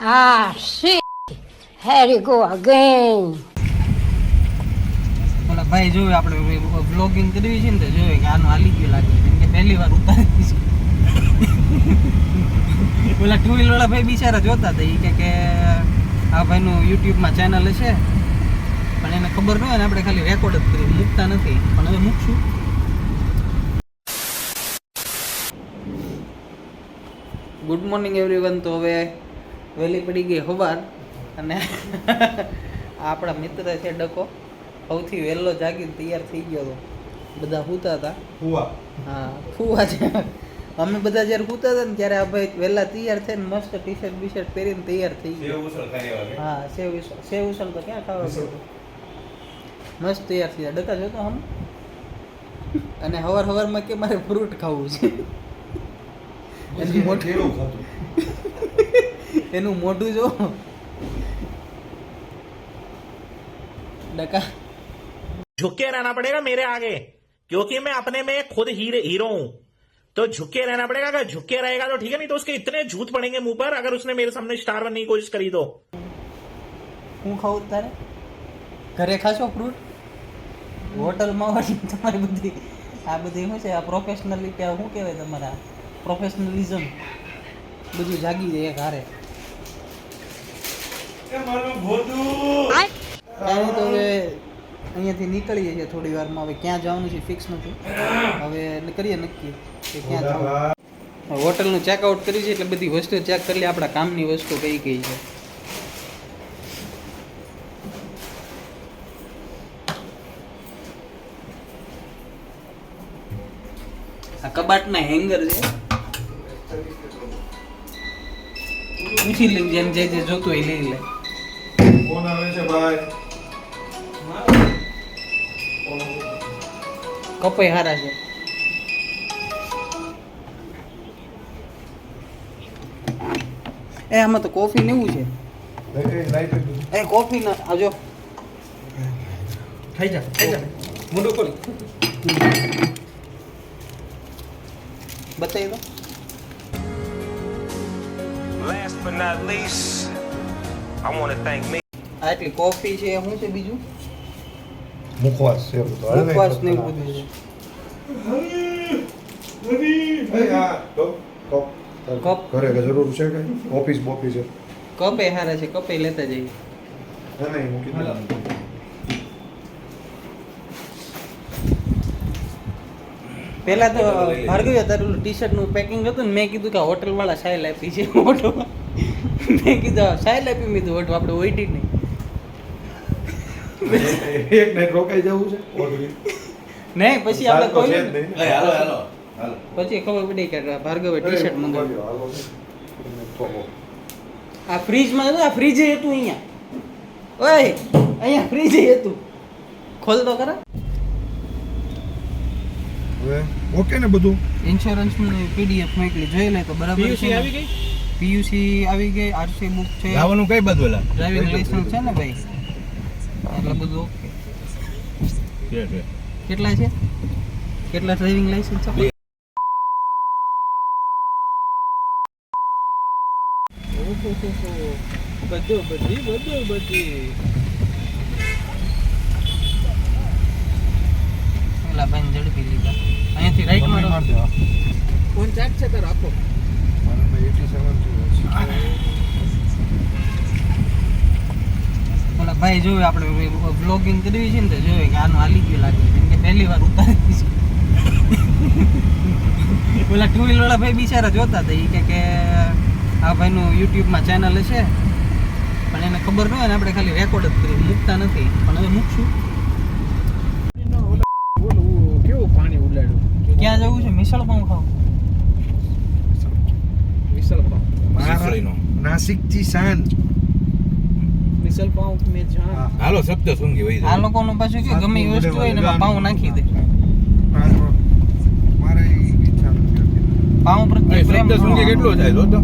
Ah, shit. Here you go again. ઓલા ભાઈ જોયું આપણે વ્લોગિંગ કરવી છે ને તો જોયું કે આનું હાલી ગયું લાગે કેમ કે પહેલી વાર ઉતારી છે. ઓલા ટુ વ્હીલર વાળા ભાઈ બિચારા જોતા હતા એ કે આ ભાઈનું યુટ્યુબમાં ચેનલ છે પણ એને ખબર ન હોય ને આપણે ખાલી રેકોર્ડ જ કરી મૂકતા નથી પણ હવે મૂકશું. Good morning everyone. તો હવે વહેલી પડી ગઈ સવાર અને આપણા મિત્ર છે ડકો સૌથી વહેલો જાગીને તૈયાર થઈ ગયો હતો. બધા સૂતા હતા. હા ફુવા છે. અમે બધા જ્યારે સૂતા હતા ને ત્યારે આ ભાઈ વહેલા તૈયાર થઈને મસ્ત ટી શર્ટ બીશર્ટ પહેરીને તૈયાર થઈ ગયો. હા સેવ ઉસળ તો ક્યાં ખાવા મસ્ત તૈયાર થઈ ગયા. ડકા જોતો આમ અને સવારમાં કે મારે ફ્રૂટ ખાવું છે. એનું મોઢું જો डका झुके रहना पड़ेगा मेरे आगे क्योंकि मैं अपने में खुद हीरो हूं तो झुके रहना पड़ेगा. अगर झुके रहेगा तो ठीक है, नहीं तो उसके इतने झूठ पड़ेंगे मुंह पर अगर उसने मेरे सामने स्टार बनने की कोशिश करी तो. હું ખાવું તારે ઘરે ખાશો ફ્રૂટ હોટલમાં તમારી બધી આ બધી શું છે આ પ્રોફેશનલિટી આ શું કહેવાય તમારા પ્રોફેશનલિઝમ બધું જાગી જાય હારે. કાંઈ તો હવે અહીંયાથી નીકળીએ છીએ થોડી વારમાં. હવે ક્યાં જવાનું છે ફિક્સ નથી. હવે કરીએ નક્કી કે ક્યાં જવાનું. હોટલનું ચેકઆઉટ કરી છે એટલે બધી વસ્તુ ચેક કરી લે આપણા કામની વસ્તુ કઈ કઈ છે. આ કબાટના હેંગર છે. પૂછી લઈ જેમ જે જોતું હોય લઈ લે. કોણ આવે છે ભાઈ? કપાઈ હારા છે. આમાં તો કોફી લેવું છે. કોફી ના આજો ખાઈ જા મોઢું ખોલ બતાવી દો. Last but not least, I want to thank me. આટલી કોફી છે. શું છે બીજું? મુખવાસ છે ઉપવાસ ને એવું બધું છે. કપ ઘરે કે જરૂર છે કઈ ઓફિસ બોફિસ છે કપે હારા છે. કપે લેતા જઈએ. નહીં મૂકી દો. પહેલા તો ભાર્ગવી તારું ટી શર્ટ નું પેકિંગ હતું ને મેં કીધું કે હોટલ વાળા સાયલ આપી છે મોટો. મેં કીધું સાયલ આપી મેં કીધું ઓટો આપણે ઓઈટી નહીં. એક નાઈટ રોકાઈ જવું છે નહીં પછી આપણે કોઈ હાલો પછી ખબર પડી કે ભાર્ગવે ટી શર્ટ મંગાવ્યું. હાલો આ ફ્રીજમાં આ ફ્રીજ હતું અહીંયા. ઓય અહીંયા ફ્રીજ હતું. ખોલ તો ખરા. હવે ઓકે ને બધું ઇન્સ્યોરન્સ ની પીડીએફ મોકલી જોઈ લે તો બરાબર છે. આવી ગઈ પીયુસી આવી ગઈ. આરસી બુક છે. લાવવાનું કઈ બાજુ એલા ડ્રાઇવિંગ લાયસન્સ છે ને ભાઈ એટલે બધું ઓકે. કેટલા છે? કેટલા ડ્રાઇવિંગ લાયસન્સ છે? બધું પેલા ભાઈ ઝડપી લીધા. અહીંયાથી રાઈટ મારો. ફોન ચાર્જ છે તારો આપો. મારામાં 87 ઓલા ભાઈ જોયું આપણે વ્લોગિંગ કરવી છે ને તો જોયું કે આનું હાલી ગયું લાગે કેમ કે પહેલી વાર ઉતારી છે. ઓલા ટુ વ્હીલર વાળા ભાઈ બિચારા જોતા હતા એ કે આ ભાઈનું યુટ્યુબમાં ચેનલ છે પણ એને ખબર ન હોય ને આપણે ખાલી રેકોર્ડ જ કરી મૂકતા નથી પણ હવે મૂકશું. કેવું પાણી ઉડાડ્યું. ક્યાં જવું છે? મિસળ પાઉં ખાવ. મિસલ પાવ નાસિક જી શાન મિસળ પાઉં મેં જાણ. હાલો શબ્દ સુંગી વઈ આ લોકોનું પાછું કે ગમે એ વસ્તુ હોય ને એમાં પાઉં નાખી દે. મારે ઈચ્છા નથી. પાઉં પ્રત્યે પ્રેમ શબ્દ સુંગી કેટલો થાય જો તો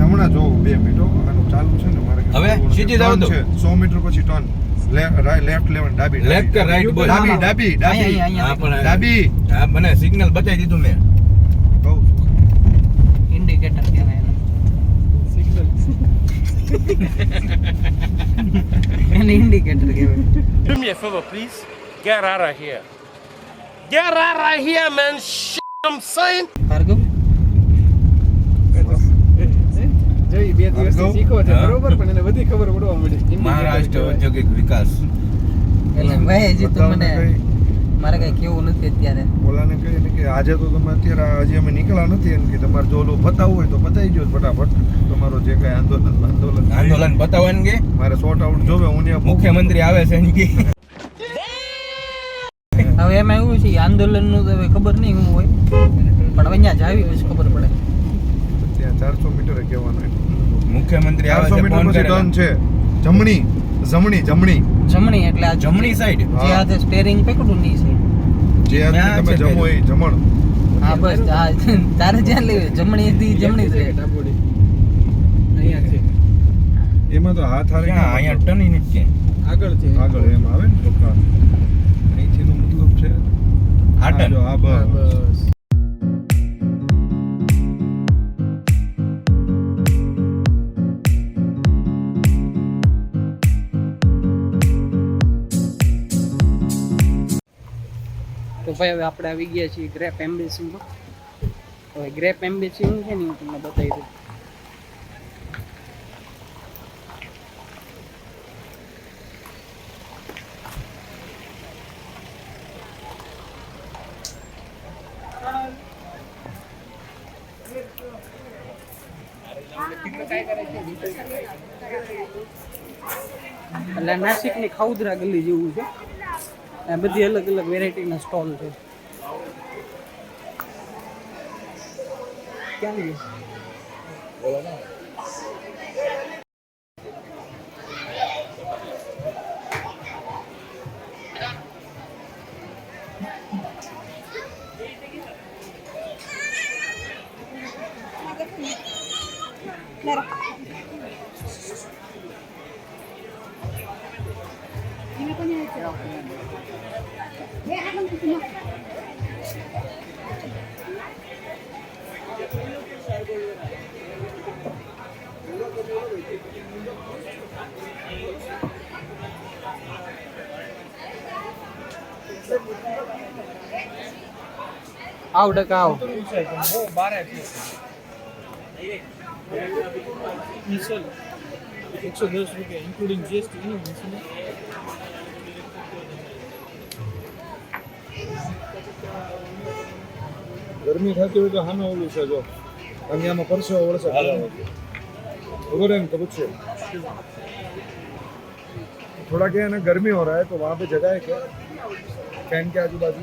હમણાં જો 2 મિનિટ આનું ચાલુ છે ને મારે હવે સીધી જાવ તો 100 મીટર પછી ટર્ન લેફ્ટ લેવન ડાબી લેફ્ટ કે રાઈટ બોલ ડાબી ડાબી ડાબી હા પણ ડાબી હા મને સિગ્નલ બતાવી દીધું મેં બહુ ઇન્ડિકેટર કહેવાય એને. સિગ્નલ એને ઇન્ડિકેટર કહેવાય. Do me a favor, please. Get out of here. Get out of here, man. I'm saying. Bhargav જોઈ 2 દિવસથી શીખો છે બરોબર, પણ એને બધી ખબર પડવા મળી. મહારાષ્ટ્ર ઔદ્યોગિક વિકાસ. એટલે ભાઈ હજી તો મને મારે કઈ કેવું નથી અત્યારે. ઓલાને કહીએ ને કે આજે તો તમે અત્યારે હજી અમે નીકળ્યા નથી એમ કે તમારે જો ઓલું પતાવવું હોય તો પતાવી ગયો ફટાફટ તમારો જે કઈ આંદોલન બતાવવાનું કે મારે શોર્ટ આઉટ જોવે હું ત્યાં મુખ્યમંત્રી આવે છે એની કે હવે એમાં એવું છે આંદોલનનું તો હવે ખબર નહીં શું હોય, પણ હવે અહીંયા જાવી પછી ખબર પડે. ત્યાં 400 મીટર કહેવાનું મુખ્યમંત્રી આવે 400 છે મીટર ફોન પછી કરે ટર્ન છે જમણી જમણી જમણી એટલે આ જમણી સાઈડ જે હાથે સ્ટેરિંગ પકડું ની છે. જે હાથથી તમે જમો એ જમણ. હા બસ આ તારે જ્યાં લેવી જમણી હતી જમણી જ રહે. ડાબોડી અહીંયા છે, એમાં તો હાથ હારે ક્યાં અહીંયા ટર્નિંગ જ કે આગળ છે. આગળ એમ આવે ને તો અહીંથી નો મતલબ છે આ ટર્ન જો આ હા, બસ તો ભાઈ હવે આપણે આવી ગયા છીએ ગ્રેપ એમ્બેસીમાં. હવે ગ્રેપ એમ્બેસી શું છે ને હું તમને બતાવી દઉં. એટલે નાસિકની ખાઉદરા ગલી જેવું છે. આ બધી અલગ અલગ વેરાયટીના સ્ટોલ છે. ક્યાં ગયું? આવ ટકા આવ. મિસલ 110 રૂપિયા ઇન્ક્લુડિંગ જીએસટી એનું મિસલ. ગરમી થતી હોય તો હાનો ઓલું છે જો આમાં પરસેવો વળસે खबर है इनको पूछो थोड़ा क्या है ना गर्मी हो रहा है तो वहाँ पे जगह है क्या फैन के आजू बाजू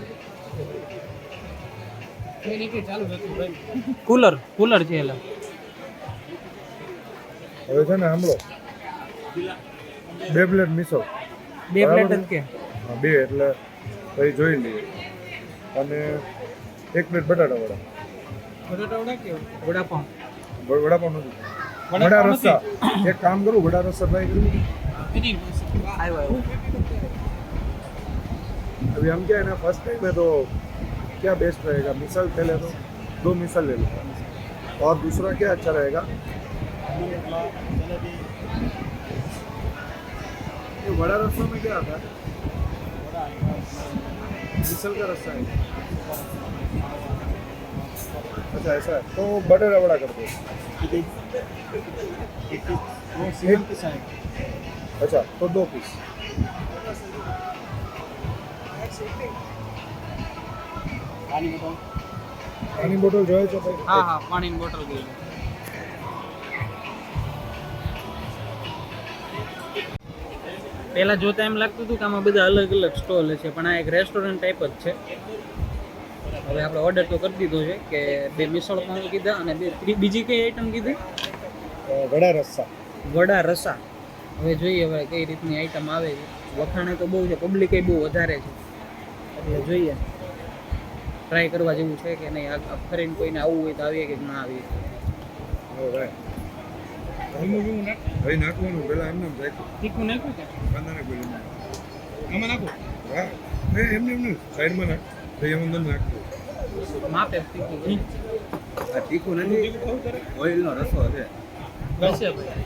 કુલર કુલર છે એલા હવે છે ને સાંભળો 2 પ્લેટ મિસો 2 પ્લેટ જ કે હા 2 એટલે ભાઈ જોઈ લઈએ અને 1 પ્લેટ બટાટા વડા વડાપાઉં વડાપાઉં નથી વડા રસ્સા एक काम करूँ वड़ा रस्सा ट्राई करूँ अभी हम क्या है ना फर्स्ट टाइम है तो क्या बेस्ट रहेगा मिसल पहले तो 2 मिसल ले लो और दूसरा क्या अच्छा रहेगा ये वड़ा रस्सा में क्या आता है मिसल का रस्सा है अच्छा ऐसा है तो बटर वड़ा कर दो अच्छा तो 2 पीस पानी बोतल जो है तो હા હા પાણીની બોટલ ગઈ પહેલા જોતા એમ લાગતું હતું કે આમાં બધા અલગ અલગ સ્ટોલ છે પણ આ એક રેસ્ટોરન્ટ ટાઈપ જ છે હવે આપણે ઓર્ડર તો કરી દીધો છે કે 2 મિસળ પાઉં કીધા અને બીજી કઈ આઈટમ કીધી वड़ा रस्सा વડા રસા હવે જોઈએ હવે કઈ રીતની આઈટમ આવે છે વખાણે તો બહુ છે પબ્લિક બહુ વધારે છે એટલે જોઈએ ટ્રાય કરવા જેવું છે કે નહીં આ ફરીને કોઈને આવવું હોય તો આવીએ કે ના આવીએ ઓ ભાઈ ભાઈ નાખવાનું પેલા એમને નાખ્યું તીખું નાખ્યું કે કાંદા નાખ પેલા આમાં નાખો હા એમને એમને સાઈડમાં નાખ તો એમ અંદર નાખતું માપે તીખું આ તીખું નથી ઓઇલનો રસો છે બસ ભાઈ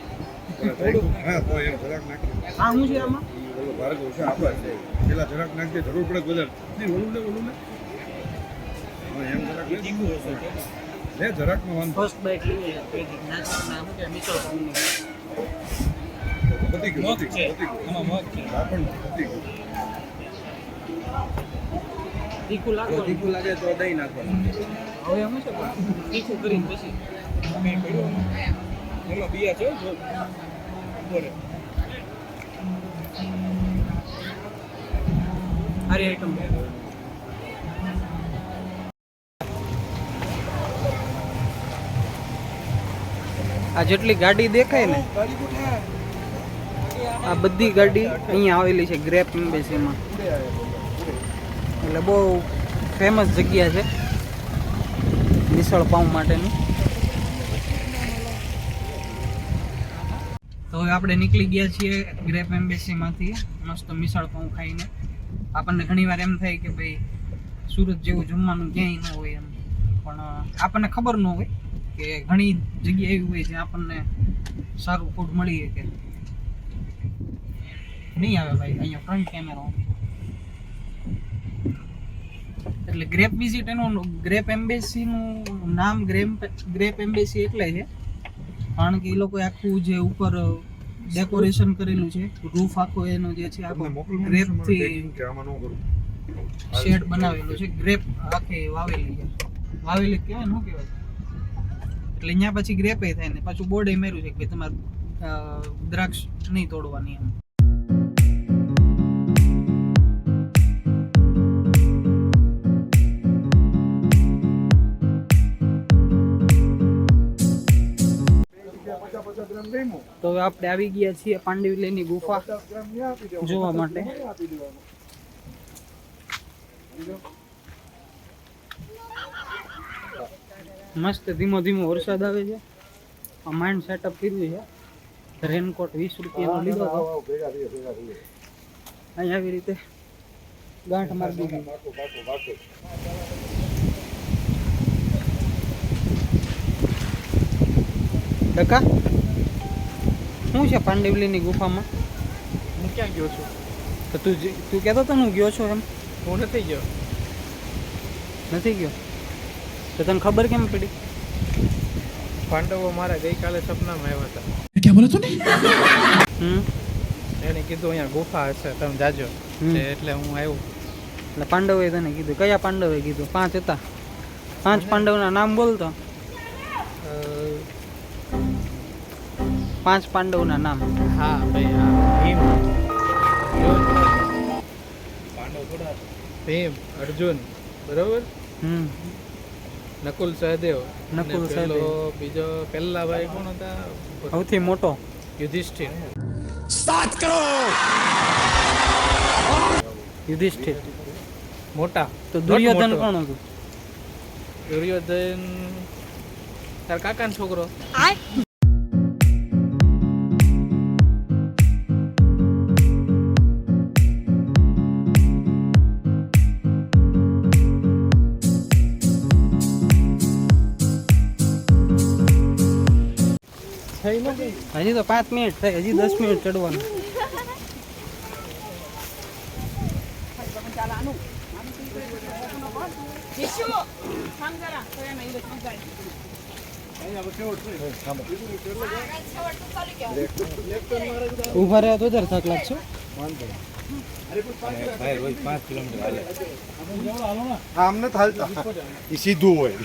હા તો એમ જરાક નાખી આ શું છે આમાં બોલો ભાર્ગવ છે આપણા છે પેલા જરાક નાખી જરૂર પડે તો વધારે નહીં ઓલું ને હા એમ જરાક લે જરાકમાં વાંધો ફર્સ્ટ બાઈટ લઈએ નાચના શું કે મિસળ પાઉંની પતી ગયું પતી ગયું પણ પતી ગયું તીખું લાગે તીખું લાગે તો દહીં નાખવાનું હવે શું છે તીખું કરીને પછી એમાં બિયા છે જો બોલે સારી આઈટમ આ જેટલી ગાડી દેખાય ને આ બધી ગાડી અહીંયા આવેલી છે ગ્રેપ એમ્બેસીમાં એટલે બહુ ફેમસ જગ્યા છે મિસળ પાઉં માટેની તો હવે આપણે નીકળી ગયા છીએ ગ્રેપ એમ્બેસીમાંથી મસ્ત મિસળ પાઉં ખાઈને આપણને ઘણીવાર એમ થાય કે ભાઈ સુરત જેવું જમવાનું ક્યાંય ન હોય એમ પણ આપણને ખબર ન હોય કે ઘણી જગ્યા એવી હોય જ્યાં આપણને સારું ફૂડ મળી શકે નહીં આવે ભાઈ અહીંયા ફ્રન્ટ કેમેરો એટલે ગ્રેપ વિઝિટ એનું ગ્રેપ એમ્બેસીનું નામ ગ્રેપ એમ્બેસી એટલે છે કારણ કે એ લોકોએ આખું જે ઉપર ડેકોરેશન કરેલું છે રૂફ આખો એનો જે છે આખો ગ્રેપથી કે આમાં ન કરું શેડ બનાવેલો છે ગ્રેપ આખી વાવેલી છે વાવેલી કહેવાય ન કહેવાય એટલે અહીંયા પછી ગ્રેપે થાય ને પાછું બોર્ડે મેર્યું છે કે ભાઈ તમારે દ્રાક્ષ નહીં તોડવાની એમ તો હવે આપણે આવી ગયા છીએ પાંડવલીની ગુફા જોવા માટે મસ્ત ધીમો ધીમો વરસાદ આવે છે આ માઇન્ડ સેટઅપ કર્યું છે રેનકોટ 20 રૂપિયાનો લીધો હતો અહીં આવી રીતે ગાંઠ મારી દીધી ડકા શું છે પાંડવલીની ગુફામાં હું ક્યાં ગયો છું તો તું કહેતો હતો ને હું ગયો છો એમ હું નથી ગયો નથી ગયો તો તને ખબર કેમ પડી પાંડવો મારા ગઈકાલે સપનામાં આવ્યા હતા હમ એને કીધું અહીંયા ગુફા હશે તમે જાજો એટલે હું આવ્યો એટલે પાંડવે તને કીધું કયા પાંડવે કીધું 5 હતા 5 પાંડવના નામ બોલતો 5 પાંડવના નામ હા ભાઈ હા ભીમ ભીમ અર્જુન બરોબર હમ નકુલ સહદેવ નકુલ અને સહદેવ. પેલો બીજો પહેલા ભાઈ કોણ હતા સૌથી મોટો યુધિષ્ઠિર યુધિષ્ઠિર મોટા તો દુર્યોધન મોટો. કોણ હતું દુર્યોધન તાર કાકાનો છોકરો હજી તો 5 મિનિટ થઈ હજી 10 મિનિટ ચડવાનું ઉભા રહ્યા તો વધારે થાક લાગશે ભાઈ રોજ 5 કિલોમીટર હાલે આમ ન થાલતા એ સીધું હોય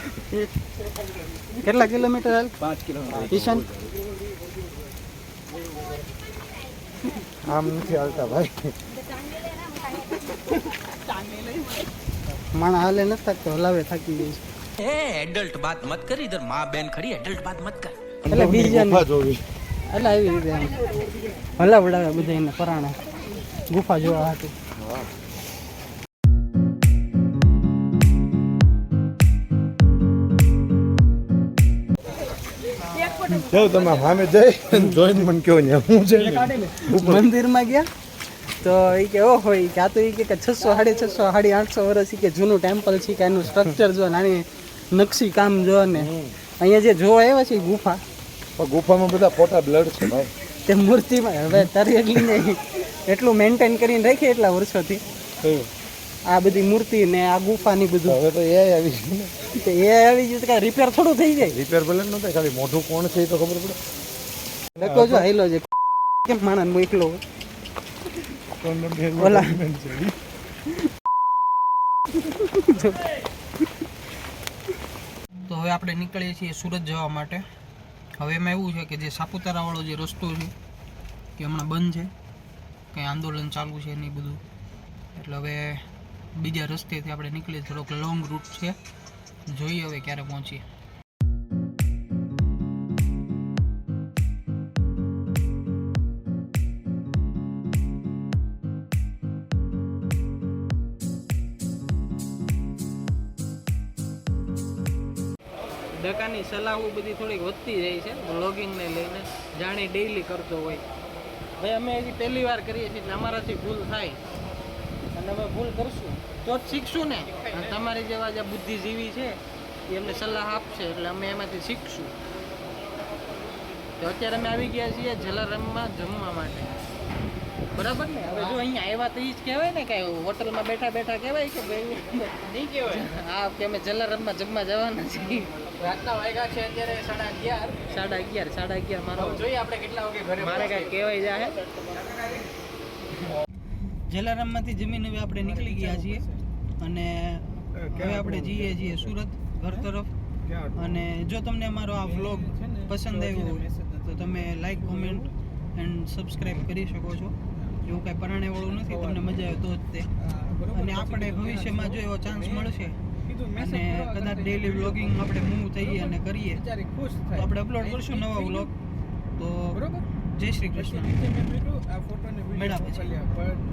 કેટલા કિલોમીટર હાલ 5 કિલોમીટર કિશન આમ નથી હાલતા ભાઈ માણા હાલે નથી થાકતો હલાવે થાકી ગઈ છે एडल्ट बात मत कर इधर माँ बहन खड़ी एडल्ट बात मत कर એટલે બીજા ગુફા જોવી એટલે આવી રીતે આમ હલાવડાવે બધા એને પરાણે ગુફા જોવા હતી કેવું તમે સામે જઈ જોઈને મને કહો ને હું છે મંદિરમાં ગયા તો એ કે ઓહો એ કે આ તો એ કે 600 650 800 વર્ષ કે જૂનું ટેમ્પલ છે કે એનું સ્ટ્રક્ચર જો નાની નકશી કામ જો ને અહીંયા જે જોવા આવ્યા છે એ ગુફા ગુફામાં બધા ફોટા બ્લડ છે ભાઈ તે મૂર્તિમાં હવે તારી એટલી નહીં એટલું મેન્ટેન કરીને રાખી એટલા વર્ષોથી આ બધી મૂર્તિ ને આ ગુફાની બધું હવે તો એ આવી ગયું ને. તે એ આવી ગયું તો કાંઈ રિપેર થોડું થઈ જાય રિપેર ભલે ન થાય, ખાલી મોઢું કોણ છે એ તો ખબર પડે. લખો જો હાઈલો છે કેમ માણસ મોકલો ઓલા તો હવે આપણે નીકળીએ છીએ સુરત જવા માટે. હવે એમાં એવું છે કે જે સાપુતારાવાળો જે રસ્તો છે કે હમણાં બંધ છે, કંઈ આંદોલન ચાલુ છે નહીં બધું, એટલે હવે બીજા રસ્તેથી આપણે નીકળીએ. થોડોક લોંગ રૂટ છે, જોઈએ હવે ક્યારે પહોંચીએ. ડકાની સલાહો બધી થોડીક વધતી જાય છે બ્લોગિંગને લઈને, જાણે ડેઈલી કરતો હોય. ભાઈ અમે હજી પહેલી વાર કરીએ છીએ એટલે અમારાથી ભૂલ થાય અને અમે ભૂલ કરશું તો જ શીખશું ને. અને તમારી જેવા જે બુદ્ધિજીવી છે એ અમને સલાહ આપશે એટલે અમે એમાંથી શીખશું. તો અત્યારે અમે આવી ગયા છીએ જલારામમાં જમવા માટે, બરાબર ને. હવે જો અહીંયા આવ્યા તો એ જ કહેવાય ને કે હોટલમાં બેઠા બેઠા કહેવાય કે ભાઈ નહીં કહેવાય. હા કે અમે જલારામમાં જમવા જવાના છીએ. રાતના વાગ્યા છે અત્યારે 11:30 મારો જોઈએ આપણે કેટલા વાગે ઘરે મારે કાંઈ કહેવાય જાય. જલારામમાંથી જમીન હવે આપણે નીકળી ગયા છીએ અને હવે આપણે જઈએ છીએ સુરત ઘર તરફ. અને જો તમને અમારો આ વ્લોગ પસંદ આવ્યો હોય તો તમે લાઈક, કોમેન્ટ એન્ડ સબસ્ક્રાઈબ કરી શકો છો. એવું કાંઈ પરાણેવાળું નથી, તમને મજા આવે તો જ તે. અને આપણે ભવિષ્યમાં જો એવો ચાન્સ મળશે અને કદાચ ડેઈલી વ્લોગિંગ આપણે મૂવ થઈએ અને કરીએ તો આપણે અપલોડ કરશું નવા વ્લોગ. તો જય શ્રી કૃષ્ણ. મેળા પછી.